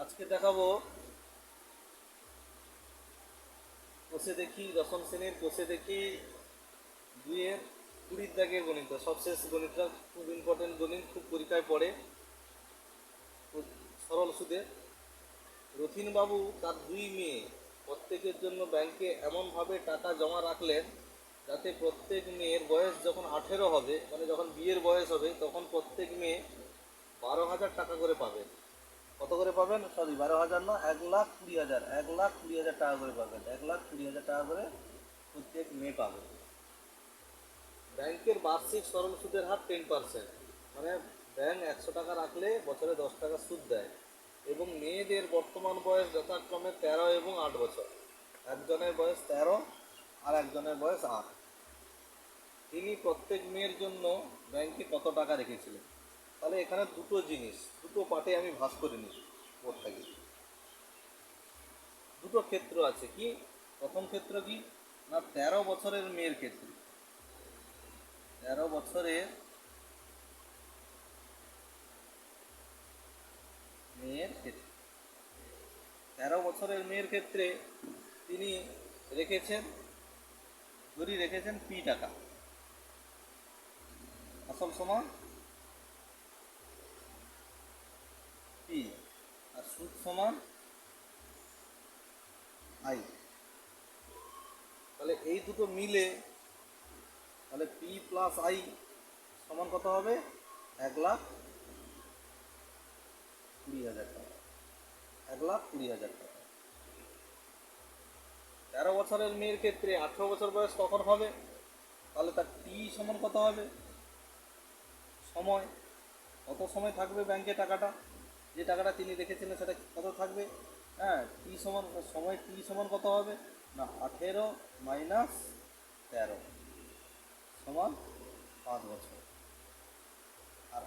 আজকে দেখাবো কোষে দেখি দশম শ্রেণীর কোষে দেখি দুইয়ের 20 দাগের গণিত, সবশেষ গণিতটা খুব ইম্পর্টেন্ট গণিত, খুব পরীক্ষায় পড়ে। সরল সুদে রথিনবাবু তার দুই মেয়ে প্রত্যেকের জন্য ব্যাংকে এমনভাবে টাকা জমা রাখলেন যাতে প্রত্যেক মেয়ের বয়স যখন 18 হবে, মানে যখন বিয়ের বয়স হবে, তখন প্রত্যেক মেয়ে 12,000 টাকা করে পাবেন। কত করে পাবেন? সরি, 12,000 না, 1,20,000, 1,20,000 টাকা করে পাবেন। 1,20,000 টাকা করে প্রত্যেক মেয়ে পাবে। ব্যাংকের বার্ষিক সরল সুদের হার 10%, মানে ব্যাংক 100 টাকা রাখলে বছরে 10 টাকা সুদ দেয়। এবং মেয়েদের বর্তমান বয়স যথাক্রমে 13 এবং 8 বছর। একজনের বয়স 13 আর একজনের বয়স 8। তিনি প্রত্যেক মেয়ের জন্য ব্যাংকে কত টাকা রেখেছিলেন? তাহলে এখানে দুটো জিনিস, দুটো পার্টে আমি ভাগ করে নিই বোর্ডটাকে। দুটো ক্ষেত্র আছে। কি প্রথম ক্ষেত্র কি না, 13 বছরের মেয়ের ক্ষেত্রে। 13 বছরের মেয়ের ক্ষেত্রে 13 বছরের মেয়ের ক্ষেত্রে তিনি রেখেছেন, রেখেছেন পি টাকা, আসল সমান পি, আর সুদ সমান আই। তাহলে এই দুটো মিলে তাহলে পি প্লাস আই সমান কত হবে? 1,20,000 টাকা। 1,20,000 টাকা। 13 বছরের মেয়ের ক্ষেত্রে 18 বছর বয়স কখন হবে? তাহলে তার টি সমান কত হবে? সময়। কত সময় থাকবে ব্যাংকে টাকাটা? যে টাকাটা তিনি রেখেছিলেন সেটা কত থাকবে? হ্যাঁ, টি সমান, সময় টি সমান কত হবে না, 18 মাইনাস 13 সমান 5 বছর। আর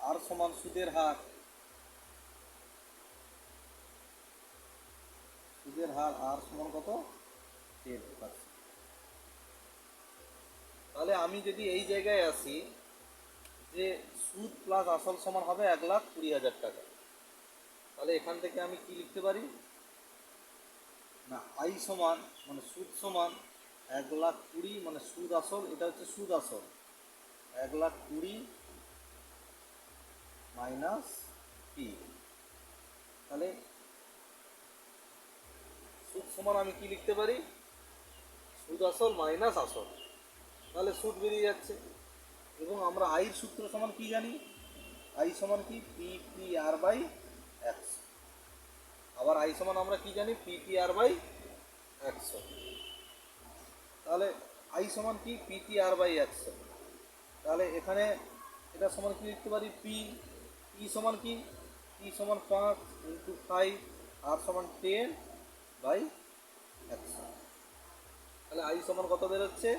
আর সমান সুদের হার, সুদের হার আর সমান কত? 10%। তাহলে আমি যদি এই জায়গায় আসি যে সুদ প্লাস আসল সমান হবে 1,20,000 টাকা, তাহলে এখান থেকে আমি কি লিখতে পারি না, আই সমান মানে সুদ সমান 1,20,000, মানে সুদ আসল, এটা হচ্ছে সুদ আসল, 1,20,000 মাইনাস পি। তাহলে সুদ সমান আমি কি লিখতে পারি? সুদ আসল মাইনাস আসল। তাহলে সুদ বেরিয়ে যাচ্ছে। এবং আমরা আইর সূত্র সমান কি জানি? আই সমান কি? P P R by 100। আবার আই সমান আমরা কি জানি? P P R by 100। তাহলে আই সমান কি? P P R by 100। তাহলে এখানে এটা সমান কি লিখতে পারি? পি। পি সমান কি? পি সমান 5 ইন্টু 5, আর সমান 10 বাই 100। তাহলে আই সমান কত বেরোচ্ছে?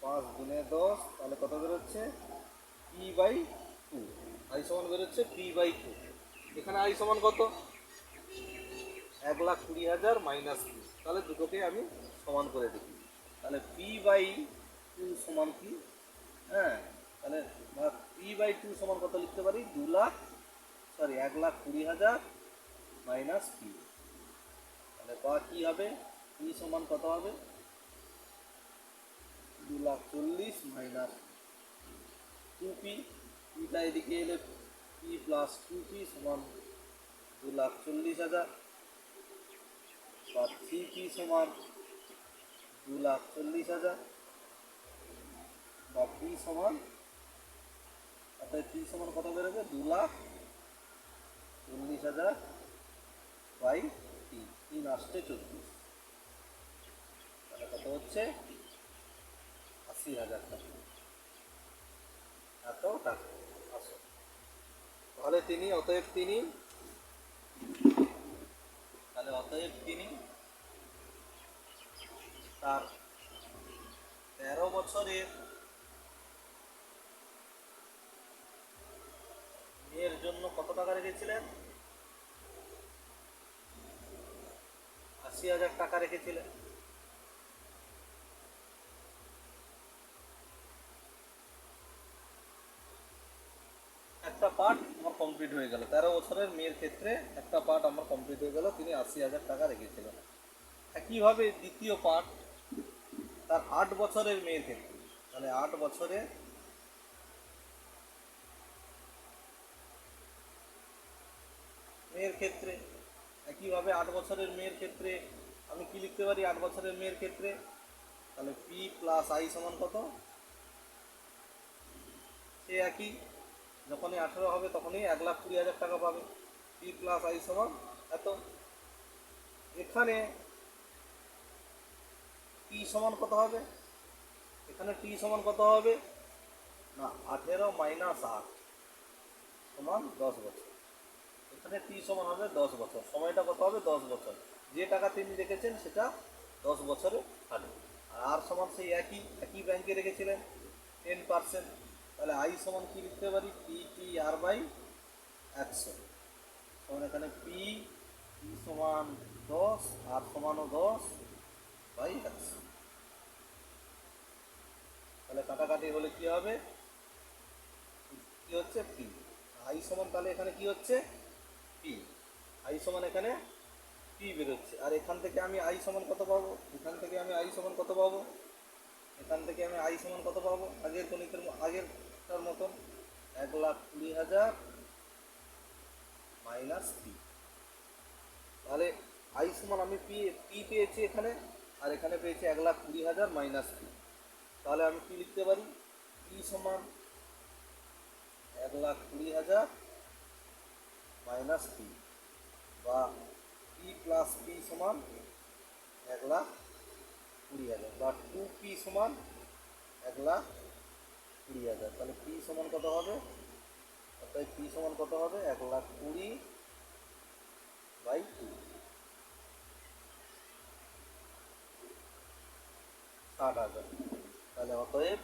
5 গুণে 10, তাহলে কত বেরোচ্ছে? P by 2। আই সমান বেরোচ্ছে পি বাই 2। এখানে আই সমান কত? 1,20,000 মাইনাস পি। তাহলে দুটোকে আমি সমান করে দেখি। তাহলে পি বাই 2 সমান কি? হ্যাঁ, তাহলে পি বাই 2 সমান কত লিখতে পারি? 1,20,000 মাইনাস পি। তাহলে বা কী হবে? পি সমান কত হবে? 2,40,000 মাইনাস 2p। পিটা এদিকে এলে পি প্লাস 2p সমান 2,40,000, বা 3p সমান 2,40,000, বা পি সমান, অর্থাৎ পি সমান কত বেরোবে? 2,40,000 বাই 3, 3 আসছে 24। তাহলে কত হচ্ছে? 80,000 টাকা। এত টাকা আসো। তাহলে তিনি অতএব তিনি তাহলে অতএব তিনি তার 13 বছরের মেয়ের জন্য কত টাকা রেখেছিলেন? 80,000 টাকা রেখেছিলেন। একটা পার্ট আমার কমপ্লিট হয়ে গেল। 13 বছরের মেয়ের ক্ষেত্রে একটা পার্ট আমার কমপ্লিট হয়ে গেল, তিনি 80,000 টাকা রেখেছিলেন। একইভাবে দ্বিতীয় পার্ট তার 8 বছরের মেয়ের ক্ষেত্রে, তাহলে 8 বছরের মেয়ের ক্ষেত্রে, একইভাবে 8 বছরের মেয়ের ক্ষেত্রে আমি কি লিখতে পারি? 8 বছরের মেয়ের ক্ষেত্রে তাহলে পি প্লাস আই সমান কত? সে একই, যখনই 18 হবে তখনই 1,20,000 টাকা পাবে। পি প্লাস আই সমান এত। এখানে টি সমান কত হবে? এখানে টি সমান কত হবে না, 18 মাইনাস 8 সমান 10 বছর। এখানে টি সমান হবে 10 বছর, সময়টা কত হবে? 10 বছর। যে টাকা তিনি রেখেছেন সেটা 10 বছরে থাকবে। আর সমান সেই একই একই ব্যাংকে রেখেছিলেন 10%। তাহলে আই সমান কি লিখতে পারি? পি টি আর বাই 100 সমান এখানে পি পি সমান 10 আর সমানও 10 বাই 100। তাহলে কাটাকাটি হলে কি হবে? কি হচ্ছে? পি। আই সমান তাহলে এখানে কি হচ্ছে? পি। আই সমান এখানে পি বেরোচ্ছে। আর এখান থেকে আমি আই সমান কত পাবো? এখান থেকে আমি আই সমান কত পাবো? এখান থেকে আমি আই সমান কত পাবো? আগের গণিতের আগেরটার মতন 1,20,000 মাইনাস পি। তাহলে আই সমান আমি পি পি পেয়েছি এখানে, আর এখানে পেয়েছি 1,20,000 মাইনাস পি। তাহলে আমি কি লিখতে পারি? পি সমান 1,20,000 মাইনাস পি, বা পি প্লাস পি সমান 1,20,000, বা 2p সমান 1,20,000। তাহলে পি সমান কত হবে? অর্থাৎ পি সমান কত হবে? 1,20,000 বাই 2, 60,000। তাহলে অতএব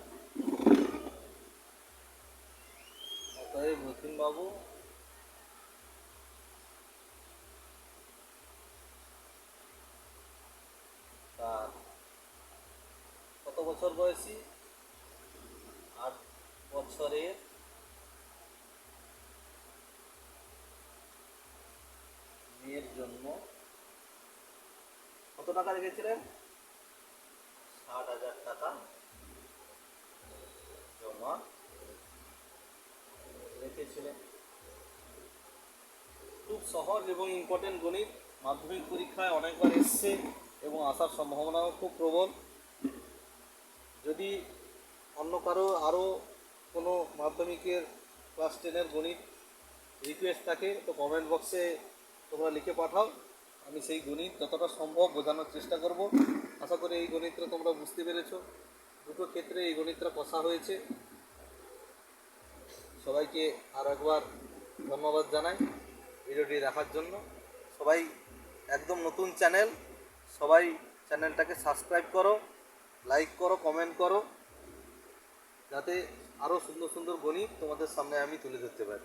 রথিনবাবু তার কত বছর বয়সী? 8 বছরের মেয়ের জন্য কত টাকা রেখেছিলেন? 60,000 টাকা জমা রেখেছিলেন। খুব সহজ এবং ইম্পর্টেন্ট গণিত, মাধ্যমিক পরীক্ষায় অনেকবার এসছে এবং আসার সম্ভাবনাও খুব প্রবল। যদি অন্য কারো আরও কোনো মাধ্যমিকের ক্লাস 10-এর গণিত রিকোয়েস্ট থাকে তো কমেন্ট বক্সে তোমরা লিখে পাঠাও, আমি সেই গণিত যতটা সম্ভব বোঝানোর চেষ্টা করব। আশা করি এই গণিতটা তোমরা বুঝতে পেরেছো। দুটো ক্ষেত্রে এই গণিতটা কষা হয়েছে। সবাইকে আরও একবার ধন্যবাদ জানাই ভিডিওটি দেখার জন্য। সবাই একদম নতুন চ্যানেল, সবাই চ্যানেলটাকে সাবস্ক্রাইব করো, লাইক করো, কমেন্ট করো, যাতে আরও সুন্দর সুন্দর গণিত তোমাদের সামনে আমি তুলে ধরতে পারি।